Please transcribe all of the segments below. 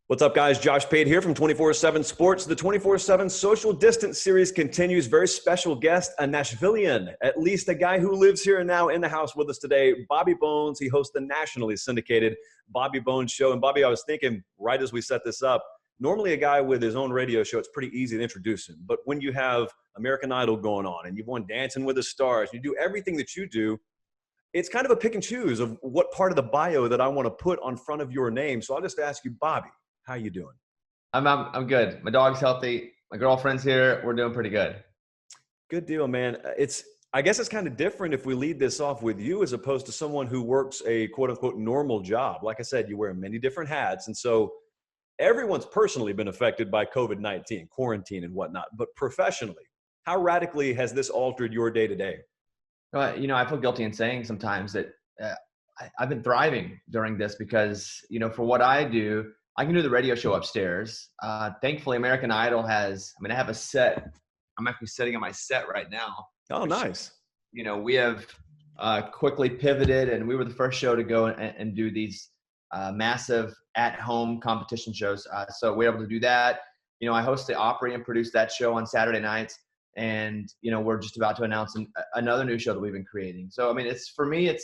What's up, guys? Josh Pate here from 24/7 Sports. The 24/7 Social Distance Series continues. Very special guest, a Nashvilleian, at least a guy who lives here and now in the house with us today, Bobby Bones. He hosts the nationally syndicated Bobby Bones Show. And Bobby, I was thinking right as we set this up, normally a guy with his own radio show, it's pretty easy to introduce him. But when you have American Idol going on and you've won Dancing with the Stars, you do everything that you do, it's kind of a pick and choose of what part of the bio that I want to put on front of your name. So I'll just ask you, Bobby, how you doing? I'm good. My dog's healthy. My girlfriend's here. We're doing pretty good. Good deal, man. I guess it's kind of different if we lead this off with you as opposed to someone who works a quote unquote normal job. Like I said, you wear many different hats. And so everyone's personally been affected by COVID-19, quarantine and whatnot. But professionally, how radically has this altered your day to day? I feel guilty in saying sometimes that I've been thriving during this because, for what I do, I can do the radio show upstairs. Thankfully, American Idol I have a set. I'm actually sitting on my set right now. Oh, nice. We have quickly pivoted, and we were the first show to go and do these massive at-home competition shows. So we're able to do that. I host the Opry and produce that show on Saturday nights. And, we're just about to announce another new show that we've been creating. So, for me,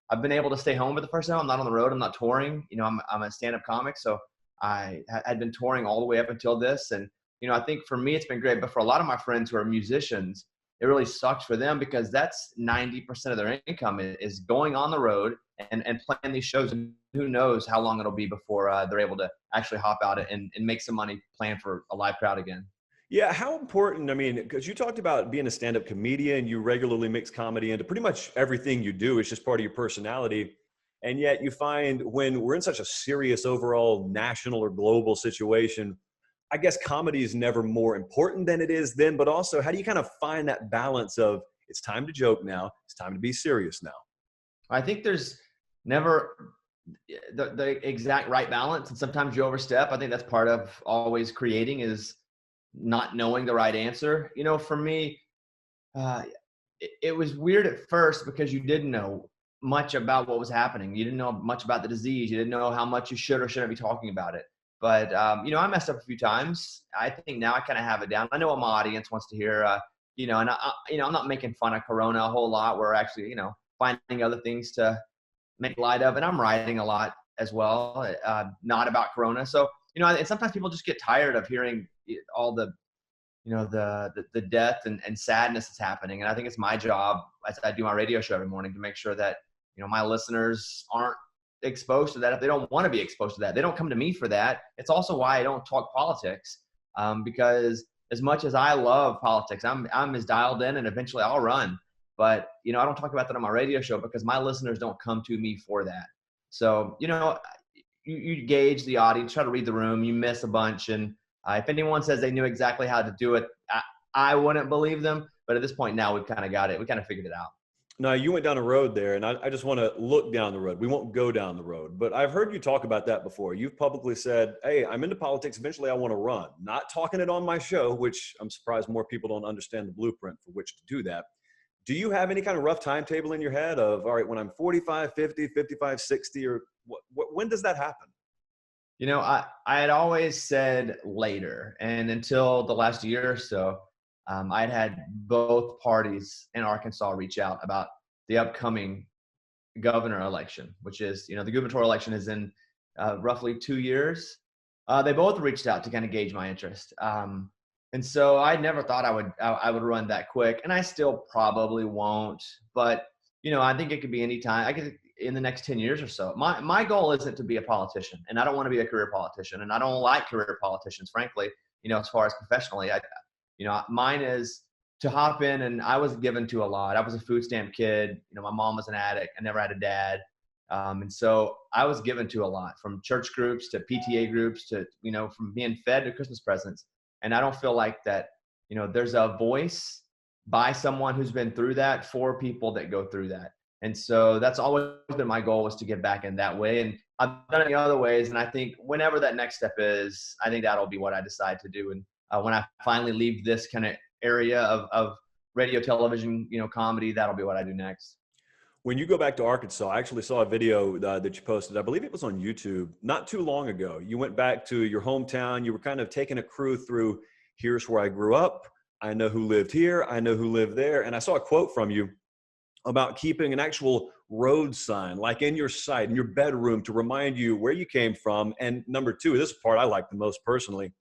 I've been able to stay home for the first time. I'm not on the road. I'm not touring. I'm a stand-up comic. So I had been touring all the way up until this. And, I think for me, it's been great. But for a lot of my friends who are musicians, it really sucks for them because that's 90% of their income is going on the road and playing these shows. And who knows how long it'll be before they're able to actually hop out and make some money playing for a live crowd again. Yeah, how important, because you talked about being a stand-up comedian, you regularly mix comedy into pretty much everything you do. It's just part of your personality. And yet you find when we're in such a serious overall national or global situation, I guess comedy is never more important than it is then, but also how do you kind of find that balance of it's time to joke now, it's time to be serious now? I think there's never the exact right balance. And sometimes you overstep. I think that's part of always creating is not knowing the right answer. For me, it was weird at first because you didn't know much about what was happening. You didn't know much about the disease. You didn't know how much you should or shouldn't be talking about it. But, I messed up a few times. I think now I kind of have it down. I know what my audience wants to hear, and I'm not making fun of Corona a whole lot. We're actually, finding other things to make light of. And I'm writing a lot as well, not about Corona. So, and sometimes people just get tired of hearing all the death and sadness that's happening. And I think it's my job as I do my radio show every morning to make sure that, my listeners aren't exposed to that. If they don't want to be exposed to that, they don't come to me for that. It's also why I don't talk politics, because as much as I love politics, I'm as dialed in and eventually I'll run. But, I don't talk about that on my radio show because my listeners don't come to me for that. So, you gauge the audience, try to read the room, you miss a bunch. And if anyone says they knew exactly how to do it, I wouldn't believe them. But at this point now, we've kind of got it. We kind of figured it out. Now, you went down a road there, and I just want to look down the road. We won't go down the road, but I've heard you talk about that before. You've publicly said, hey, I'm into politics. Eventually, I want to run. Not talking it on my show, which I'm surprised more people don't understand the blueprint for which to do that. Do you have any kind of rough timetable in your head of, all right, when I'm 45, 50, 55, 60, or when does that happen? I had always said later, and until the last year or so, I'd had both parties in Arkansas reach out about the upcoming governor election, which is, the gubernatorial election is in roughly 2 years. They both reached out to kind of gauge my interest. And so I never thought I would run that quick, and I still probably won't. But, I think it could be any time. I could in the next 10 years or so. My goal isn't to be a politician, and I don't want to be a career politician, and I don't like career politicians, frankly, as far as professionally. Mine is to hop in, and I was given to a lot. I was a food stamp kid. My mom was an addict. I never had a dad. And so I was given to a lot, from church groups to PTA groups to, from being fed to Christmas presents. And I don't feel like that, there's a voice by someone who's been through that for people that go through that. And so that's always been my goal, was to get back in that way. And I've done it in other ways. And I think whenever that next step is, I think that'll be what I decide to do. And when I finally leave this kind of area of radio, television, comedy, that'll be what I do next. When you go back to Arkansas, I actually saw a video that you posted. I believe it was on YouTube not too long ago. You went back to your hometown. You were kind of taking a crew through, here's where I grew up. I know who lived here. I know who lived there. And I saw a quote from you about keeping an actual road sign, like in your site, in your bedroom, to remind you where you came from. And number two, this part I like the most personally,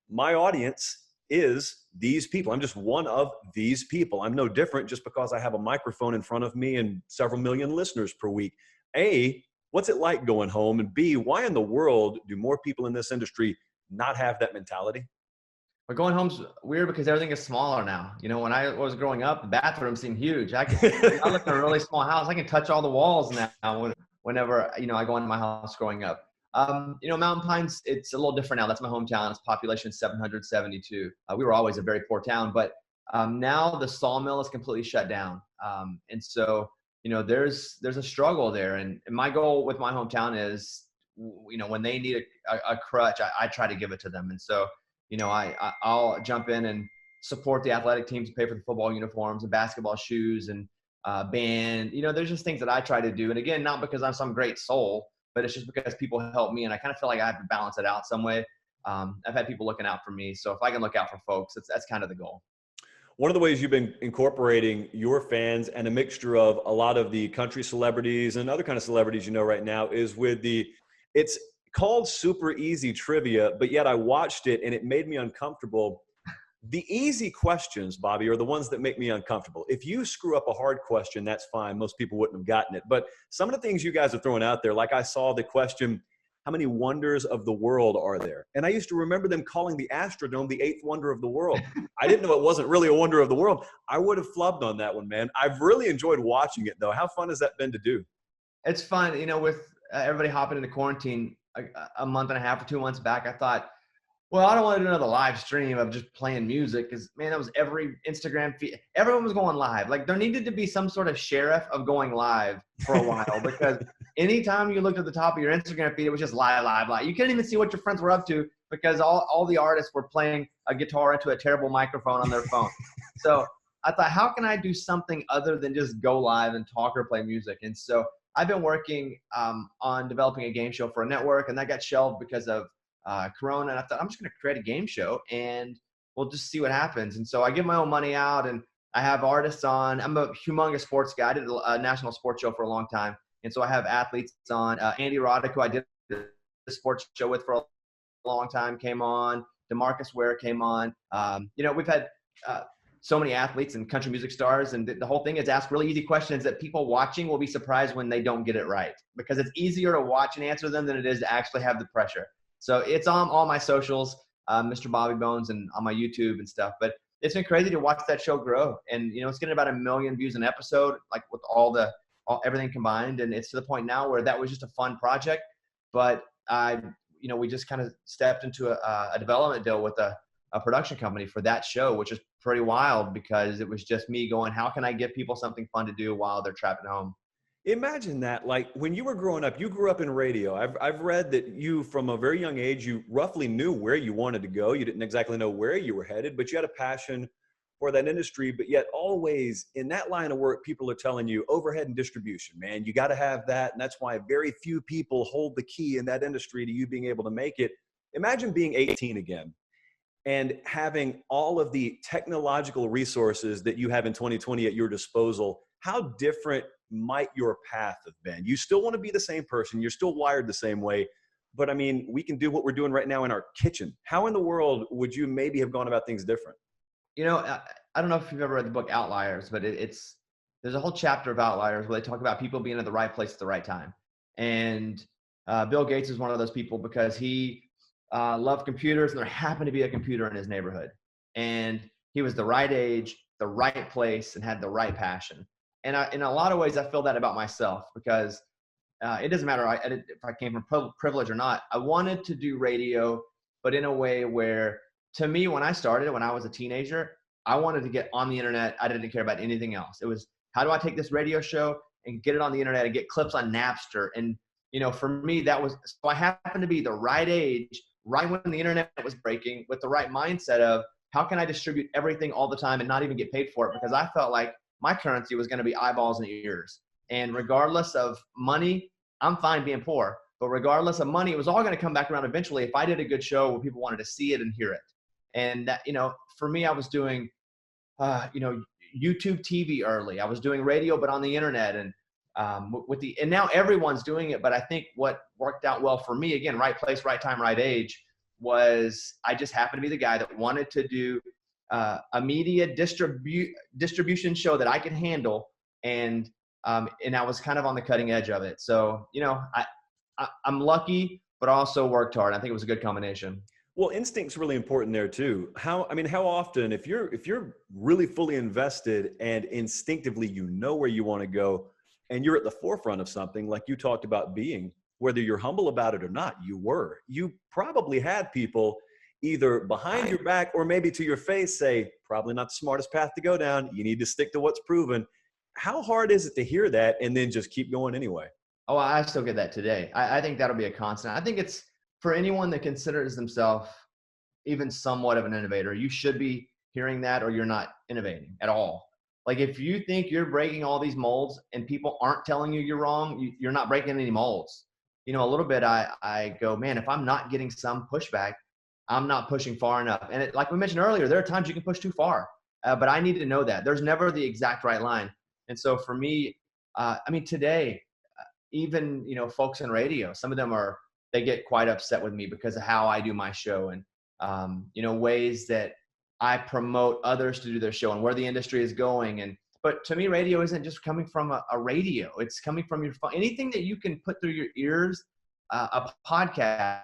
my audience is these people. I'm just one of these people. I'm no different just because I have a microphone in front of me and several million listeners per week. A, what's it like going home? And B, why in the world do more people in this industry not have that mentality? But going home's weird because everything is smaller now. You know, when I was growing up, the bathroom seemed huge. I live in a really small house. I can touch all the walls now whenever, you know, I go into my house growing up. You know, Mountain Pines, it's a little different now. That's my hometown. It's population 772. We were always a very poor town, but now the sawmill is completely shut down. And so, you know, there's a struggle there. And my goal with my hometown is, you know, when they need a crutch, I try to give it to them. And so, you know, I'll jump in and support the athletic teams, pay for the football uniforms and basketball shoes and band. You know, there's just things that I try to do. And again, not because I'm some great soul, but it's just because people help me. And I kind of feel like I have to balance it out some way. I've had people looking out for me. So if I can look out for folks, that's kind of the goal. One of the ways you've been incorporating your fans and a mixture of a lot of the country celebrities and other kind of celebrities, you know, right now is with it's called Super Easy Trivia, but yet I watched it and it made me uncomfortable. The easy questions, Bobby, are the ones that make me uncomfortable. If you screw up a hard question, that's fine. Most people wouldn't have gotten it. But some of the things you guys are throwing out there, like I saw the question, how many wonders of the world are there? And I used to remember them calling the Astrodome the eighth wonder of the world. I didn't know it wasn't really a wonder of the world. I would have flubbed on that one, man. I've really enjoyed watching it, though. How fun has that been to do? It's fun, you know, with everybody hopping into quarantine a month and a half or 2 months back. I thought, well, I don't want to do another live stream of just playing music because, man, that was every Instagram feed. Everyone was going live. Like, there needed to be some sort of sheriff of going live for a while because anytime you looked at the top of your Instagram feed, it was just live. You couldn't even see what your friends were up to because all the artists were playing a guitar into a terrible microphone on their phone. So I thought, how can I do something other than just go live and talk or play music? And so I've been working on developing a game show for a network, and that got shelved because of Corona. And I thought, I'm just going to create a game show and we'll just see what happens. And so I give my own money out and I have artists on. I'm a humongous sports guy. I did a national sports show for a long time. And so I have athletes on. Andy Roddick, who I did the sports show with for a long time, came on. DeMarcus Ware came on. You know, we've had so many athletes and country music stars. And the whole thing is ask really easy questions that people watching will be surprised when they don't get it right, because it's easier to watch and answer them than it is to actually have the pressure. So it's on all my socials, Mr. Bobby Bones, and on my YouTube and stuff. But it's been crazy to watch that show grow. And, you know, it's getting about 1 million views an episode, like with everything combined. And it's to the point now where that was just a fun project. But you know, we just kind of stepped into a development deal with a production company for that show, which is pretty wild because it was just me going, how can I give people something fun to do while they're trapped at home? Imagine that. Like when you were growing up, you grew up in radio. I've read that you, from a very young age, you roughly knew where you wanted to go. You didn't exactly know where you were headed, but you had a passion for that industry. But yet always in that line of work, people are telling you overhead and distribution, man, you got to have that. And that's why very few people hold the key in that industry to you being able to make it. Imagine being 18 again and having all of the technological resources that you have in 2020 at your disposal. How different might your path have been? You still want to be the same person. You're still wired the same way. But I mean, we can do what we're doing right now in our kitchen. How in the world would you maybe have gone about things different? You know, I don't know if you've ever read the book Outliers, but there's a whole chapter of Outliers where they talk about people being at the right place at the right time. And Bill Gates is one of those people because he loved computers, and there happened to be a computer in his neighborhood. And he was the right age, the right place, and had the right passion. And in a lot of ways, I feel that about myself because it doesn't matter if I came from privilege or not. I wanted to do radio, but in a way where, to me, when I started, when I was a teenager, I wanted to get on the internet. I didn't care about anything else. It was, how do I take this radio show and get it on the internet and get clips on Napster? And, you know, for me, so I happened to be the right age, right when the internet was breaking, with the right mindset of how can I distribute everything all the time and not even get paid for it? Because I felt like my currency was going to be eyeballs and ears. And regardless of money, I'm fine being poor. But regardless of money, it was all going to come back around eventually if I did a good show where people wanted to see it and hear it. And that, for me, I was doing, YouTube TV early. I was doing radio, but on the internet, and and now everyone's doing it. But I think what worked out well for me, again, right place, right time, right age, was I just happened to be the guy that wanted to do a media distribution show that I could handle. And I was kind of on the cutting edge of it. So, I'm lucky, but also worked hard. I think it was a good combination. Well, instinct's really important there too. How often, if you're really fully invested and instinctively you know where you want to go and you're at the forefront of something like you talked about being, whether you're humble about it or not, you probably had people either behind your back or maybe to your face say, probably not the smartest path to go down. You need to stick to what's proven. How hard is it to hear that and then just keep going anyway? Oh, I still get that today. I think that'll be a constant. I think it's for anyone that considers themselves even somewhat of an innovator, you should be hearing that or you're not innovating at all. Like if you think you're breaking all these molds and people aren't telling you you're wrong, you're not breaking any molds. A little bit I go, man, if I'm not getting some pushback, I'm not pushing far enough. And like we mentioned earlier, there are times you can push too far, but I need to know that. There's never the exact right line. And so for me, today, even, folks in radio, some of them they get quite upset with me because of how I do my show and, ways that I promote others to do their show and where the industry is going. But to me, radio isn't just coming from a radio. It's coming from your phone. Anything that you can put through your ears, a podcast,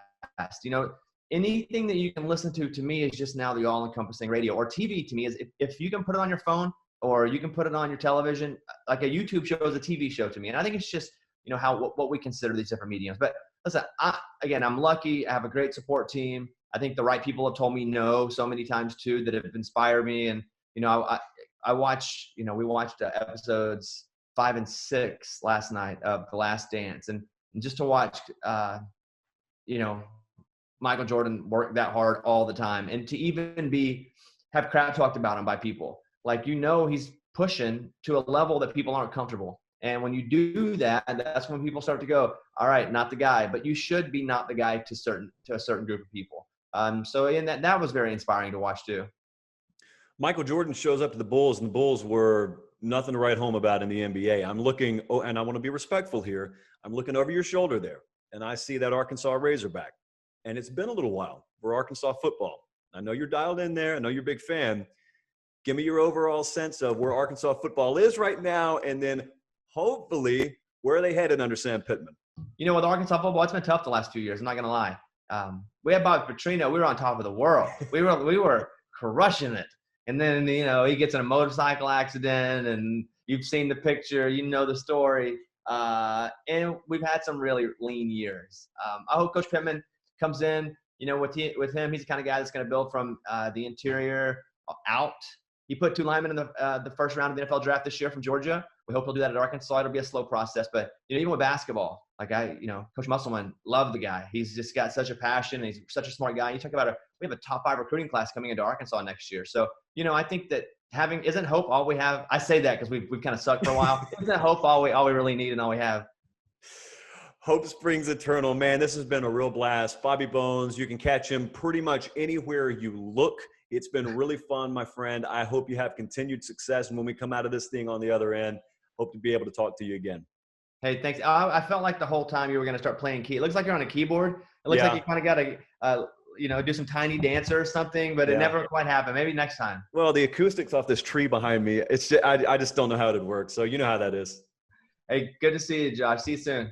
anything that you can listen to me is just now the all-encompassing radio. Or TV to me is if you can put it on your phone or you can put it on your television, like a YouTube show is a TV show to me. And I think it's just, what we consider these different mediums. But listen, I'm lucky. I have a great support team. I think the right people have told me no so many times too that have inspired me. And, we watched episodes 5 and 6 last night of The Last Dance. And just to watch, Michael Jordan work that hard all the time and to even have crap talked about him by people. Like, he's pushing to a level that people aren't comfortable. And when you do that, that's when people start to go, all right, not the guy, but you should be not the guy to a certain group of people. That was very inspiring to watch too. Michael Jordan shows up to the Bulls and the Bulls were nothing to write home about in the NBA. I'm looking, and I want to be respectful here. I'm looking over your shoulder there and I see that Arkansas Razorback. And it's been a little while for Arkansas football. I know you're dialed in there. I know you're a big fan. Give me your overall sense of where Arkansas football is right now, and then hopefully where are they headed under Sam Pittman? With Arkansas football, it's been tough the last 2 years. I'm not going to lie. We had Bobby Petrino. We were on top of the world. We were crushing it. And then, he gets in a motorcycle accident, and you've seen the picture. You know the story. And we've had some really lean years. I hope Coach Pittman comes in, with him, he's the kind of guy that's going to build from the interior out. He put 2 linemen in the first round of the NFL draft this year from Georgia. We hope he'll do that at Arkansas. It'll be a slow process, but even with basketball, Coach Musselman, love the guy. He's just got such a passion. And he's such a smart guy. You talk about we have a top 5 recruiting class coming into Arkansas next year. So, I think that isn't hope all we have. I say that because we've kind of sucked for a while. Isn't hope all we really need and all we have? Hope springs eternal, man. This has been a real blast. Bobby Bones, you can catch him pretty much anywhere you look. It's been really fun, my friend. I hope you have continued success. And when we come out of this thing on the other end, hope to be able to talk to you again. Hey, thanks. I felt like the whole time you were going to start playing key. It looks like you're on a keyboard. It looks like you kind of got to, do some tiny dancer or something, but it never quite happened. Maybe next time. Well, the acoustics off this tree behind me, it's just, I just don't know how it would work. So you know how that is. Hey, good to see you, Josh. See you soon.